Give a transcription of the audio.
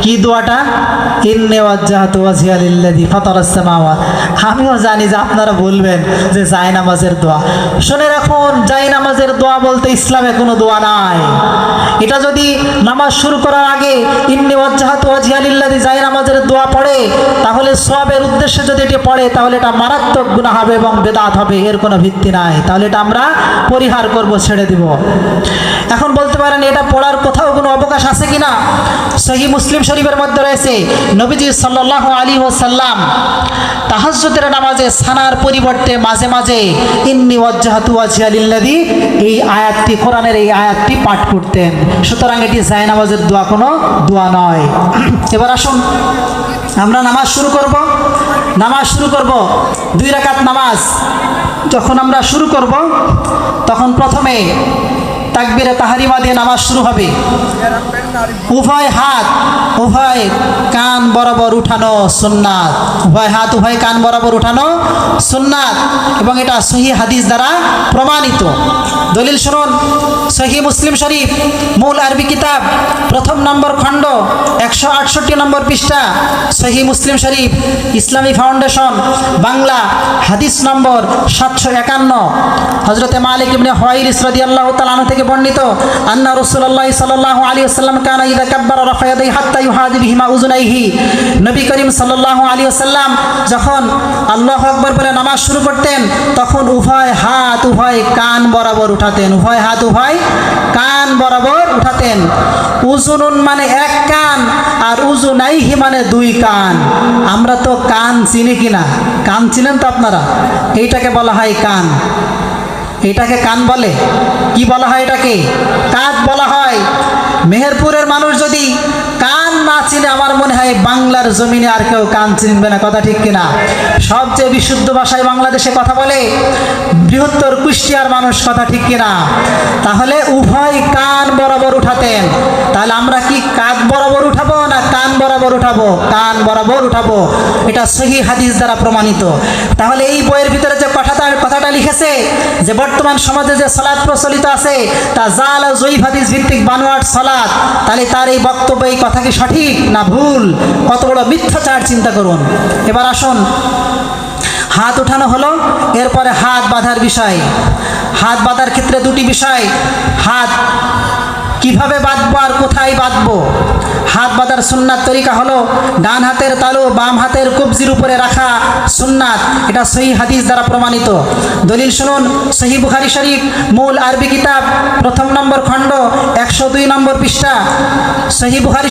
কি দোয়াটা? ইন্নী ওয়াজ্জাহতু ওয়াজহিয়া লিল্লাযী ফাতারাস সামাওয়াত। আমিও জানি যে আপনারা বলবেন যে জায়নামাজের দোয়া। শুনে রাখুন, জায়নামাজের দোয়া বলতে ইসলামে কোনো দোয়া নাই। এটা যদি নামাজ শুরু করার আগে ইন্নী ওয়াজ্জাহতু ওয়াজহিয়া লিল্লাযী জায়নামাজের দোয়া পড়ে, তাহলে সওয়াবের উদ্দেশ্যে যদি এটি পড়ে তাহলে এটা মারাত্মক গুনাহ হবে এবং বেদাত হবে, এর কোনো ভিত্তি নাই। তাহলে এটা আমরা পরিহার করব, ছেড়ে দিব। এখন বলতে পারেন এটা পড়ার কোথাও কোনো অবকাশ আছে কিনা? সহিহ মুসলিম শরীফের মধ্যে রয়েছে নবীজি সাল্লাল্লাহু আলাইহি ওয়াসাল্লাম তাহাজ্জুদের নামাজে সানার পরিবর্তে মাঝে মাঝে ইন্নী ওয়াজ্জাহতু ওয়াজহিয়া লিল্লাযী এই আয়াতটি, কোরআনের এই আয়াতটি পাঠ করতেন। সুতরাং এটি জায়নামাজের দোয়া, কোনো দোয়া নয়। এবার আসুন আমরা নামাজ শুরু করব। নামাজ শুরু করব 2 রাকাত নামাজ। যখন আমরা শুরু করব তখন প্রথমে তাকবীরে তাহরিমা দিয়ে নামাজ শুরু হবে। উভয় হাত উভয় কান বরাবর উঠানো সুন্নাত। উভয় হাত উভয় কান বরাবর উঠানো সুন্নাত, এবং এটা সহিহ হাদিস দ্বারা প্রমাণিত। দলিল শুনুন, সহিহ মুসলিম শরীফ মূল আরবি কিতাব 1ম নম্বর খণ্ড 168 নম্বর পৃষ্ঠা, সহিহ মুসলিম শরীফ ইসলামী ফাউন্ডেশন বাংলা হাদিস নম্বর 751। হযরতে মালিক ইবনে হুয়াইরিস রাদিয়াল্লাহু তাআলা আনহু থেকে বর্ণিত, আন্না রাসূলুল্লাহ সাল্লাল্লাহু আলাইহি ওয়াসাল্লাম কানা ইযা কাব্বারা রাফা ইয়াদাইহি হাত্তা ইউহাদি বিহিমা উযুনাইহি। নবী করিম সাল্লাল্লাহু আলাইহি ওয়াসাল্লাম যখন আল্লাহু আকবার বলে নামাজ শুরু করতেন তখন উভয় হাত উভয় কান বরাবর উঠাতেন। উভয় হাত উভয় কান বরাবর উঠাতেন। উযুনুন মানে এক কান, আর উযুনাইহি মানে 2 কান। আমরা তো কান চিনি কিনা? কান চিনেন তো আপনারা? এইটাকে বলা হয় কান। এটাকে কান বলে। কি বলা হয়? এটাকে কাঁধ বলা হয়। মেহেরপুরের মানুষ যদি কান না চিনে, আমার মনে হয় বাংলার জমিনে আর কেউ কান চিনবে না। কথা ঠিক কিনা? সবচেয়ে বিশুদ্ধ ভাষায় বাংলাদেশে কথা বলে বৃহত্তর কুষ্টিয়ার মানুষ। কথা ঠিক কিনা? তাহলে উভয় কান বরাবর উঠাতেন। তাহলে আমরা কি কাঁধ বরাবর উঠাবো না কান বরাবর উঠাবো? কান বরাবর উঠাবো। এটা সহিহ হাদিস দ্বারা প্রমাণিত। তাহলে এই বইয়ের ভিতরে যে কথাটা লিখেছে যে বর্তমান সমাজে যে সালাত প্রচলিত আছে তা জাল ও জয়ীফ হাদিস ভিত্তিক বানোয়াট সালাত, তাহলে তার এই বক্তব্য, এই কথা কি সঠিক না ভুল? কত বড় মিথ্যাচার, চিন্তা করুন। এবার আসুন, হাত উঠানো হলো, এরপরে হাত বাঁধার বিষয়। হাত বাঁধার ক্ষেত্রে 2টি বিষয়। হাত কিভাবে বাঁধবো আর কোথায় বাঁধবো? হাত বাঁধার সুন্নাত তরিকা হলো ডান হাতের তালু বাম হাতের কবজির উপরে রাখা সুন্নাত। এটা সহিহ হাদিস দ্বারা প্রমাণিত। দলিল শুনুন, সহিহ বুখারী শরীফ মূল আরবি কিতাব 1ম নম্বর খণ্ড 102 নম্বর পৃষ্ঠা, সহিহ বুখারী